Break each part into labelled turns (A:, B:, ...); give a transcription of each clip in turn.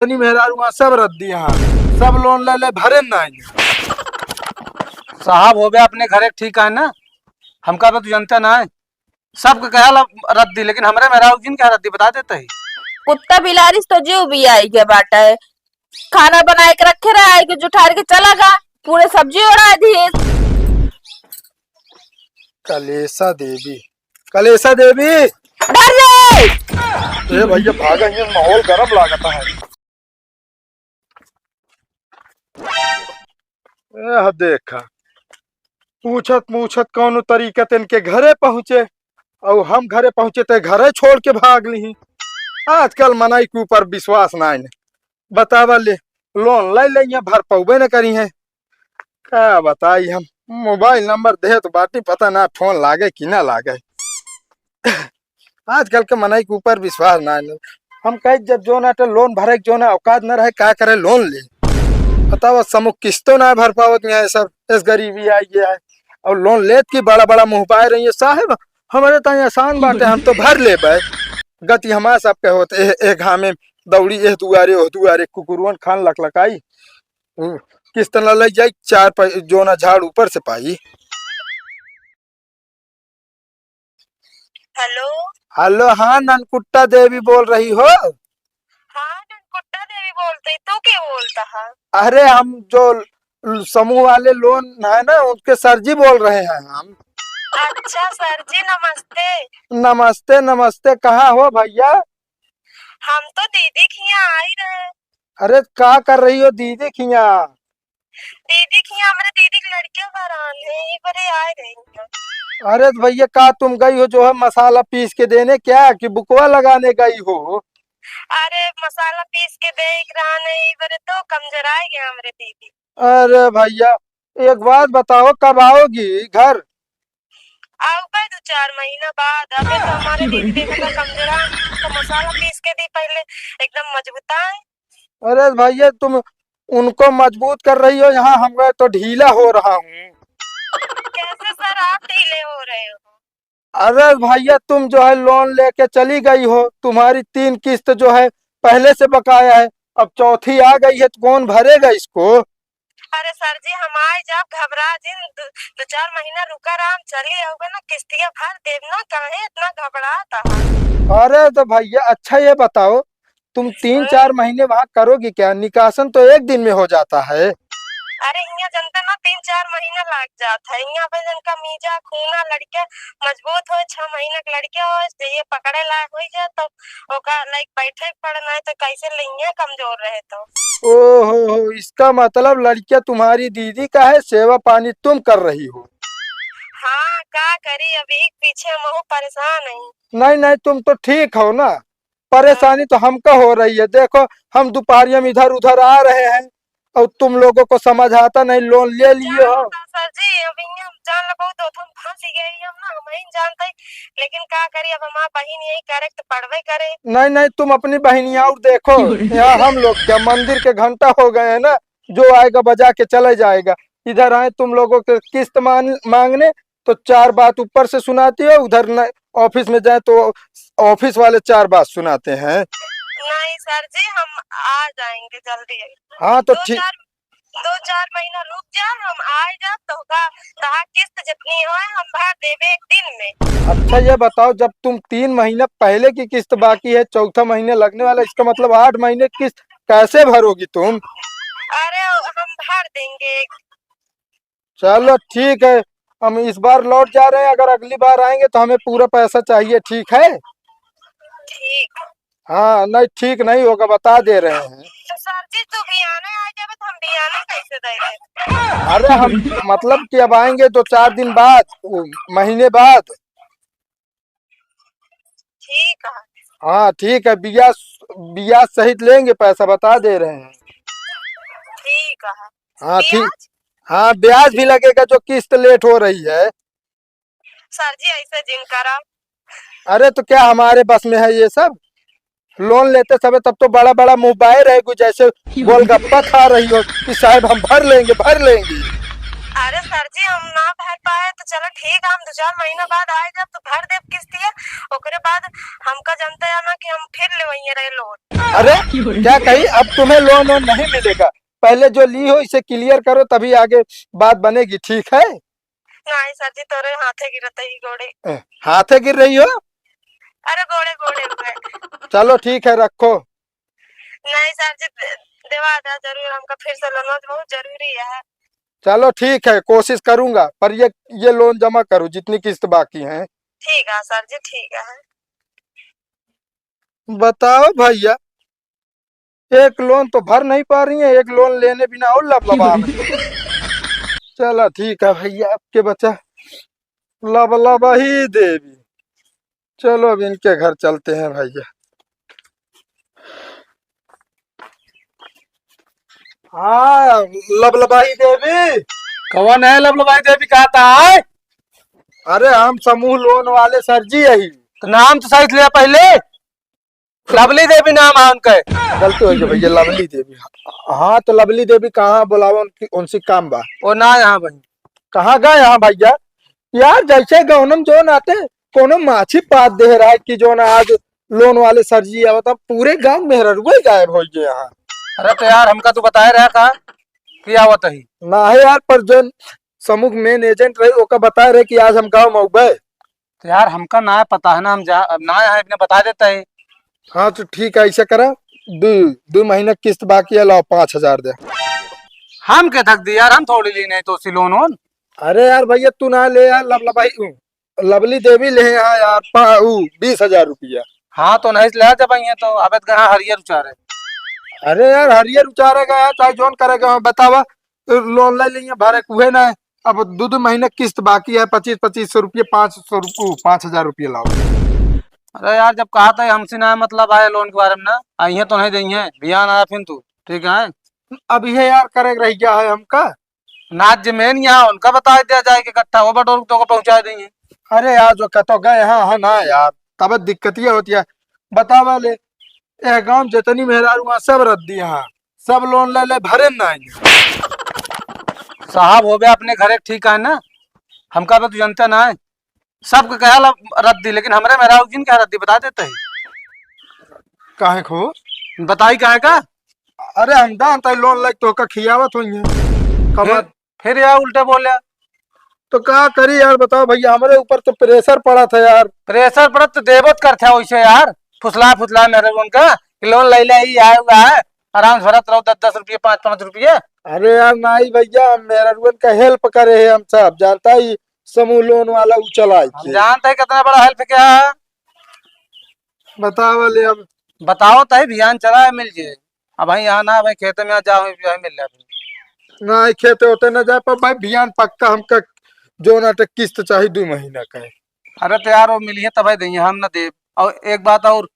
A: मेहरारू सब रद्दी यहाँ सब लोन ले ले भरे नहीं।
B: साहब हो गया अपने घरे ठीक है ना। हमका तो जनता ना है सबके कहा रद्दी, लेकिन हमारे मेहरारू जिन क्या रद्दी बता देते ही।
C: कुत्ता बिलारिस तो जीव भी आई के बाटा है। खाना बनाए के रखे रहा है कि जो ठार के चला गा पूरे सब्जी उड़ा दी।
A: कलेसा देवी कलेसा देवी
C: डर जाए।
A: ए भैया भागा, ये माहौल गरम लागता है। देखा पूछत पूछत कौन तरीका इनके घरे पहुंचे और हम घरे पहुंचे तो घरे छोड़ के भाग ली। आजकल मनाई के ऊपर विश्वास ना है। बतावा ले लोन ले ले यहाँ भर पौबे न करी है। क्या बताई हम मोबाइल नंबर दे तो बाटी पता ना फोन लागे कि ना लागे। आजकल के मनाई के ऊपर विश्वास ना है। हम कहे जब जो ना तो लोन भरे जो ना औकात न रहे क्या करे लोन ले। बताओ समूह किस्तों ना भर पावत यहाँ सब इस गरीबी आई गया है और लोन लेत की बड़ा बड़ा मुंह पाए रही है। साहब हमारे तो आसान बात है, हम तो भर ले पाए। गति हमारे सबके होते ए घामे दौड़ी ए दुआरे कुकुरुअन खान लकलकाई किस्त न लग जाए चार जो ना झाड़ ऊपर से पाई।
C: हेलो
A: हेलो, हाँ ननकुट्टा देवी बोल रही हो?
C: हाँ ननकुट्टा देवी बोलते तू क्या बोलता है?
A: अरे हम जो समूह वाले लोन है ना उसके सर जी बोल रहे हैं हम।
C: अच्छा सर जी नमस्ते।
A: नमस्ते नमस्ते, कहाँ हो भैया?
C: हम तो दीदी के यहाँ आ ही रहे।
A: अरे क्या कर रही हो दीदी की यहाँ?
C: दीदी के यहाँ हमारे दीदी की लड़कियां बरान है यही पर ही आ रही हैं।
A: अरे भैया का तुम गई हो जो है मसाला पीस के देने, क्या कि बुकवा लगाने गई हो?
C: अरे मसाला पीस के देख रहा नहीं बरे तो कमजोर आएंगे हमारे दीदी।
A: अरे भैया एक बात बताओ, कब आओगी घर?
C: आऊंगा 2-4 महीना बाद। अबे तो हमारे दीदी देखा कमजोर तो मसाला पीस के दी पहले एकदम मजबूत है।
A: अरे भैया तुम उनको मजबूत कर रही हो, यहाँ हम तो ढीला हो रहा हूँ।
C: कैसे सर आप ढीले हो रहे हो?
A: अरे भैया तुम जो है लोन लेके चली गई हो, तुम्हारी 3 किस्त जो है पहले से बकाया है, अब चौथी आ गई है तो कौन भरेगा इसको?
C: अरे सर जी हम आए जब घबरा जिन 2-4 महीना रुका राम चली होगा ना किस्तियां भर देना काहे इतना घबराता है?
A: अरे तो भैया अच्छा ये बताओ तुम 3-4 महीने वहाँ करोगी क्या? निकासन तो एक दिन में हो जाता है।
C: अरे यहाँ जनता ना 3-4 महीना लग जाता है। यहाँ पे जनका मीजा खूना लड़के मजबूत हो 6 महीना के लड़के हो ये पकड़े लायक हो जाए तो ओका लाइक बैठे पड़ना है तो कैसे लेंगे कमजोर रहे तो।
A: ओहो, इसका मतलब लड़कियां तुम्हारी दीदी का है, सेवा पानी तुम कर रही हो?
C: हाँ क्या करी अभी पीछे महू परेशान है।
A: नहीं नहीं तुम तो ठीक हो ना, परेशानी तो हमको हो रही है। देखो हम दोपहरिया में इधर उधर आ रहे हैं और तुम लोगों को समझ आता नहीं, लोन ले लिए हो।
C: सर जी अभी हम जान लगो तो हम फंस गए हम ना हम नहीं जानते लेकिन क्या करी अब हमारा बहन यही करे तो पढ़वे करे।
A: नहीं नहीं तुम अपनी बहनिया और देखो, यहाँ हम लोग क्या मंदिर के घंटा हो गए हैं ना, जो आएगा बजा के चले जाएगा। इधर आए तुम लोगों के किस्त मांगने तो 4 बात ऊपर से सुनाती हो, उधर न ऑफिस में जाए तो ऑफिस वाले 4 बात सुनाते हैं।
C: नहीं सर जी हम आ जाएंगे जल्दी।
A: हाँ तो ठीक,
C: 2-4 महीना रुक जा हम आए जा तो कहा किस्त जितनी हो हम भर देवे एक दिन में।
A: अच्छा ये बताओ जब तुम 3 महीने पहले की किस्त बाकी है, चौथा महीने लगने वाला, इसका मतलब 8 महीने किस्त कैसे भरोगी तुम?
C: अरे हम भर देंगे।
A: चलो ठीक है, हम इस बार लौट जा रहे हैं, अगर अगली बार आएंगे तो हमें पूरा पैसा चाहिए, ठीक है?
C: ठीक।
A: हाँ नहीं ठीक नहीं होगा बता दे रहे हैं।
C: तो सर जी तू भी आने आ जाए तो हम भी आने कैसे दे रहे?
A: अरे हम मतलब कि अब आएंगे तो 4 दिन बाद, महीने बाद।
C: ठीक है।
A: हाँ ठीक है, बियाह बियाह सहित लेंगे, पैसा बता दे रहे हैं।
C: ठीक है।
A: हाँ ठीक, हाँ ब्याज भी लगेगा जो किस्त लेट हो रही है।
C: सर जी ऐसे जिन करा।
A: अरे तो क्या हमारे बस में है ये सब? लोन लेते समय तब तो बड़ा बड़ा मुंह बाए रहेगी, जैसे गोलगप्पा खा रही हो कि साहब हम भर लेंगे भर लेंगे।
C: अरे सर जी हम ना भर पाए तो चलो ठीक है, हम 2-4 महीना बाद आए जब तो भर देव किस्तिया। ओकरे बाद हमका जानते हैं ना कि हम फिर ले वही रहे लोन।
A: अरे क्या कही, अब तुम्हें लोन वोन नहीं मिलेगा। पहले जो ली हो इसे क्लियर करो, तभी आगे बात बनेगी, ठीक है।
C: नहीं सर जी, तोरे हाथे गिरते ही गोड़े।
A: हाथे गिर रही हो?
C: अरे गोड़े गोड़े हुए।
A: चलो ठीक है, रखो।
C: नहीं सर जी, देवा दा जरूर, हमका फिर से लोन बहुत जरूरी है।
A: चलो ठीक है, कोशिश करूंगा, पर ये लोन जमा करो जितनी किस्त बाकी है।
C: ठीक है सर जी, ठीक है।
A: बताओ भैया, एक लोन तो भर नहीं पा रही है, एक लोन लेने बिना और लबलबा रही। चलो ठीक है भैया, आपके बच्चा लबलबा ही देवी। चलो अब इनके घर चलते हैं भैया। हाँ लबलबाई देवी।
B: कौन है लवलबाई देवी, कहा था?
A: अरे हम समूह लोन वाले सर जी यही।
B: तो नाम तो सही लिया पहले। लवली देवी नाम है उनका।
A: गलती हो गई भैया, लवली देवी। हाँ तो लवली देवी कहाँ बुलावा, उनसे काम बा।
B: वो ना यहाँ भाई।
A: कहाँ गए यहाँ भैया? यार जैसे गौनम जो आते कोनो माछी पात दे रहा है कि जो ना आज लोन वाले सर जी आवता, पूरे गांव में रुए गायब हो गए यहाँ।
B: अरे तो यार हमका तो बताया रहा कहा कि आवत ही
A: ना है यार, पर जो समूह मेन एजेंट रहे ओका बता रहे कि आज हम गाँव में उबे।
B: तो यार हमका ना पता है ना, हम जा अब ना है, बता देता है।
A: हाँ तो ठीक है, ऐसा करा, दो महीना किस्त बाकी है, लाओ 5,000 दे।
B: हम के थक दी यार, हम थोड़ी ली नहीं तो उसी लोन वोन।
A: अरे यार भैया तू ना ले यार, लवली देवी ले यहाँ यार 20,000 रुपया।
B: हाँ तो नहीं ले जब आई है तो अब कहाँ हरियर उचारे।
A: अरे यार हरियर उचारेगा यार, चाहे जोन करेगा, बतावा लोन ले लिया भरे कुहे ना। अब 2 महीने किस्त बाकी है, 2500 रुपये, 5,000 रुपये लाओ।
B: अरे यार जब कहा था हमसे ना मतलब आए लोन के बारे में ना, आई है तो नहीं दी है, बिहान आया फिर तू ठीक है।
A: अब ये यार करे रह गया है हमका।
B: नाच जमेन यहाँ उनका बता दिया जाए कि इकट्ठा वो बटोर तो को पहुंचा देंगे।
A: अरे यार जो कतो गए हाँ हाँ ना यार, तब दिक्कत ये होती है। बतावा ले, ए गांव जितनी मेहरारू वहाँ सब रद्दी, यहाँ सब लोन ले ले भरे ना आएंगे।
B: साहब हो गया अपने घर एक ठीक है ना, हमका तो जनता ना है, सबके कहा रद्दी, लेकिन हमारे मेरा जिन क्या रद्दी बता देते है।
A: काहे खो?
B: बताई काहे का?
A: अरे हम दान तय लोन लग तो का खियावत होई कमा।
B: फिर यार उल्टे बोले।
A: तो क्या करी यार, बताओ भैया, हमारे ऊपर तो प्रेशर पड़ा था यार।
B: प्रेशर पड़त तो देवत करते है वैसे यार, फुसला फुसला मेरे उनका लोन ले ले ही आया हुआ है, आराम से भरत रहो 10-10 रुपये 5-5 रुपये।
A: अरे यार नहीं भैया, मेरा रुन का हेल्प करे है, हम सब जानता ही समूह लोन वाला चला
B: हम जानते है कितना बड़ा हेल्प क्या है।
A: बताओ ले अब।
B: बताओ तय भियान चला है मिल जाए। अब भाई यहाँ ना भाई खेत में जाओ मिल जाए।
A: नहीं खेते होते न जाए, पर भाई बियान पक्का हमका जो नाटक किस्त चाहिए 2 महीना का है।
B: अरे तो यार वो मिली है तब देंगे, हम ना दे। और एक बात और,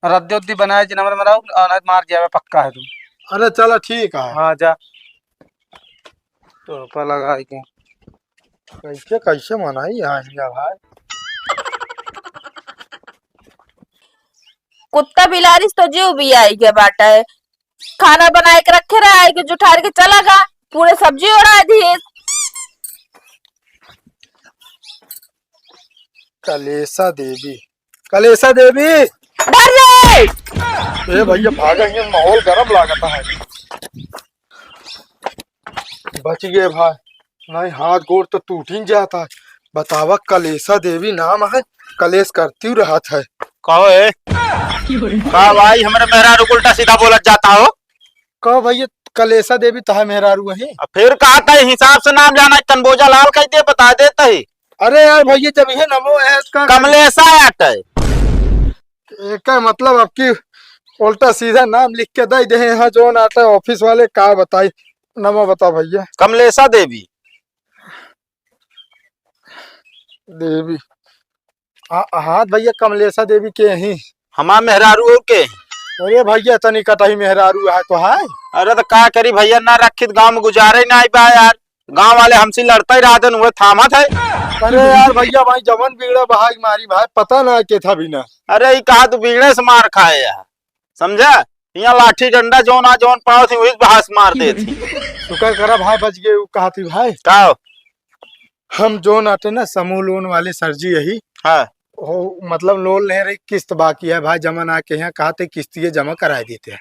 B: रद्दी उद्दी बनाए जिन हमारे मरा मार जाए पक्का है तुम।
A: अरे चलो ठीक है।
B: हाँ जा तो लगा के
A: कैसे कैसे मनाई यहाँ भाई।
D: कुत्ता बिलारिस तो जीव भी आई के बाटा है, खाना बनाए के रखे रहा है कि जुठार के चला गा, पूरे सब्जी उड़ा दी।
A: कलेसा देवी, कलेसा देवी।
D: डर रे!
A: ए भैया भागेंगे, माहौल गरम लागता है। बच गए भाई, नहीं हाथ गोड़ तो टूट ही जाता है। बतावा कलेसा देवी नाम है, कलेश करती रहा था।
E: कहो है का भाई, हमारे मेहरारू उल्टा सीधा बोलत जाता हो।
A: कहो भैया कलेसा देवी तो है मेहरारू है।
E: फिर कहा था हिसाब से नाम जाना, कनबोजा लाल कह दे बता देता है।
A: अरे यार भैया जब ये नमो है इसका
E: कमलेशा आटा है,
A: एक मतलब आपकी उल्टा सीधा नाम लिख के दे दे यहाँ जो आता है ऑफिस वाले, का बताई नमो बताओ भैया।
E: कमलेशा देवी
A: देवी हाँ भैया, कमलेशा देवी के ही
E: हमार मेहरारू के।
A: अरे भैया तनी कतही मेहरारू है तो है।
E: अरे तो का करी भैया, ना रखित गांव में गुजारे ना आई बा यार, गांव वाले हमसे लड़ता ही रहा हुए थामत है।
A: अरे यार भैया भाई जवन बिगड़ा भाई मारी भाई, पता ना के था बिना।
E: अरे ये कहा तू बिगड़े से मार खाए यार, समझा। यहाँ लाठी डंडा जौन आ जौन पाओ थी वही बहास मार दे थी।
A: शुक्र करा भाई बच गए। वो कहा थी भाई
E: का
A: हम जोन आते ना समूह लोन वाले सर जी यही
E: हाँ
A: हो, मतलब लोन ले रही किस्त बाकी है भाई जमा ना के यहाँ कहा थे किस्त ये जमा करा देते हैं।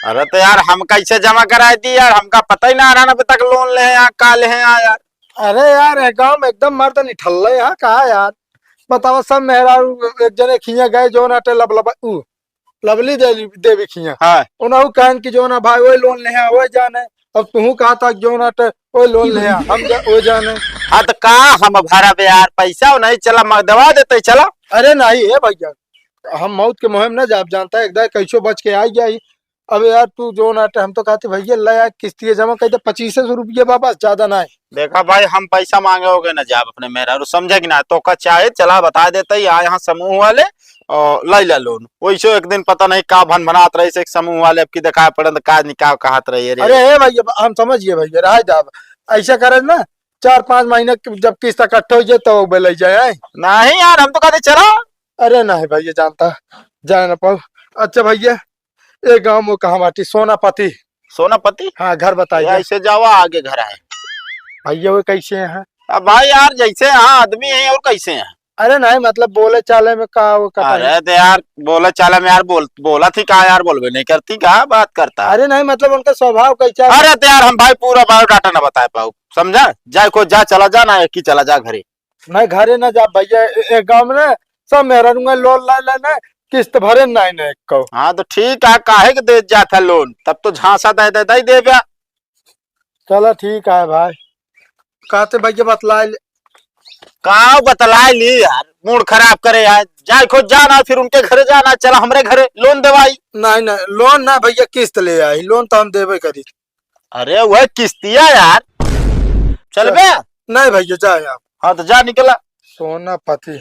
E: अरे तो यार हम कैसे जमा कराए दी यार, हमका पता ही ना रहा ना अभी तक लोन ले यहाँ का ले यहाँ यार।
A: अरे यार ये गाँव में एकदम मर्द निठल रहे यहाँ कहा यार बताओ सब मेहरा एक जने खिया गए जो नाटे लवली देवी खिया
E: हाँ
A: उन्होंने कहन की जो ना भाई वही लोन ले वो जाने। अब तू कहा था जो नाटे वही लोन ले हम वो जाने।
E: हाँ तो का हम भरा बे यार, पैसा नहीं चला मग दवा देते चला।
A: अरे नहीं है भैया हम मौत के मुहिम न जानता है एकदम कैसो बच के आई गई। अब यार तू जो नाटे हम तो कहते भैया लया किस्ती जमा कहते 2500 रुपये वापस ज्यादा ना है।
E: देखा भाई हम पैसा मांगे हो गए ना जाब अपने मेरा समझे कि ना तो का चाहे चला बता देते यहाँ समूह वाले और लै ला लोन। वैसे एक दिन पता नहीं का भन बनात रही से समूह वाले अब की देखा पड़े का निकाह कहत रही।
A: अरे है भैया हम समझिए भैया रह जाब ऐसा करे ना 4-5 महीने जब किस्त इकट्ठा हो जाए तो वो ले जाए।
E: नहीं यार हम तो कहते चला।
A: अरे नहीं भैया जानता जाए ना पाओ। अच्छा भैया एक गाँव में कहा बाटी सोनापति
E: सोनापति
A: हाँ घर बताइए।
E: ऐसे जाओ आगे घर आए
A: भैया वो कैसे हैं?
E: अब भाई यार जैसे यहाँ आदमी है और कैसे हैं।
A: अरे नहीं मतलब बोले चाले में का वो कटा है।
E: अरे तो यार बोला चाला में यार बोला थी कहा यार बोलबे नहीं करती कहा बात करता।
A: अरे नहीं मतलब उनका स्वभाव कैसा है?
E: अरे तो यार हम भाई पूरा बायोडाटा ना बता पाऊ समझा। जाए को जा चला जा ना एक ही चला जा घरे।
A: नहीं घरे ना जा भैया एक गाँव में ना सब मेहरा लोन ला लेना किस्त भरे नहीं ना एक को।
E: हाँ तो ठीक है काहे के दे जाता लोन तब तो झांसा दे देता ही दे गया।
A: चलो ठीक है भाई कहते भैया बतला
E: का बतला ली यार मूड खराब करे यार। जाए खुद जाना फिर उनके घरे जाना चला हमरे घरे लोन देवाई।
A: नहीं नहीं लोन ना भैया किस्त ले आई लोन तो हम देवे करी।
E: अरे वह किस्तिया यार चल बे।
A: नहीं भैया जाए आप।
E: हाँ तो जा निकला।
A: सोनापति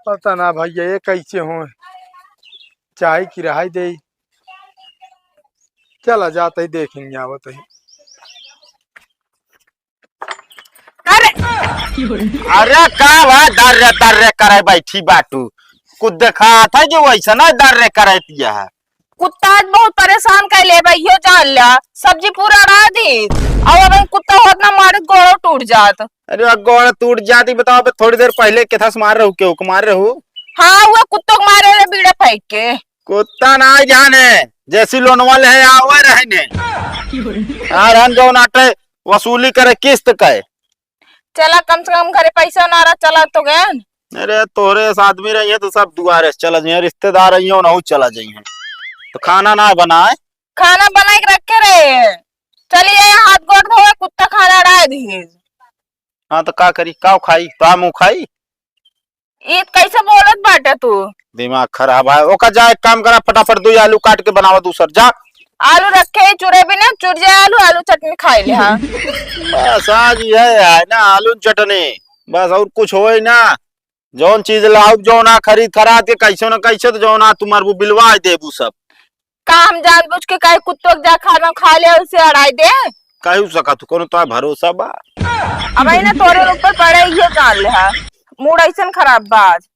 A: पता ना भैया ये कैसे हो चाय की रहाई दे चला जाते ही देखेंगे आवत ही।
E: अरे का भाई दर्रे करे बैठी बाटू कुछ देखा था जो वैसा ना दर्रे करे दिया है।
D: कुत्ता आज बहुत परेशान कर ले भैया जान लिया सब्जी पूरा अड़ा दी और अब कुत्ता होत ना मारे गोड़ो टूट जात।
E: अरे वह गोड़ टूट जाती बताओ थोड़ी देर पहले के था मार रहू के मार रहू।
D: हाँ वो कुत्तों को मारे रे बीड़े फेंक के।
E: कुत्ता ना जाने जैसी लोन वाले है आवे रहने यार हम जो नाटे वसूली करे किस्त के।
D: चला कम से कम घरे पैसा ना रहा चला तो गया।
E: अरे तोरे आदमी रही है तो सब दुआरे चला जाइए रिश्तेदार रही हो ना चला जाइए। तो खाना ना बनाए
D: खाना बना के रखे रे चलिए हाथ गोड़ धोए कुत्ता खाना अड़ा दी।
E: हाँ तो का करी का खाई तो मुँह खाई
D: ईद कैसे बोलत बाटे तू
E: दिमाग खराब है। ओका जा एक काम करा फटाफट 2 आलू काट के बनावा दूसर जा।
D: आलू रखे चूरे भी ना चुर जाए आलू चटनी खाई ले। हाँ
E: बस आज ये है ना आलू चटनी बस और कुछ हो ना। जौन चीज लाऊ जो ना खरीद खराद के कैसे न कैसे तो जो ना तुम्हारे वो बिलवा देबू सब।
D: काम जानबूझ के कहीं कुत्तों जा खाना खा ले उसे अड़ाई दे
E: कहू सका तू कोनो तो भरोसा बा।
D: अब ना तोरे ऊपर पड़े ये जान ले। मूड ऐसा खराब बाज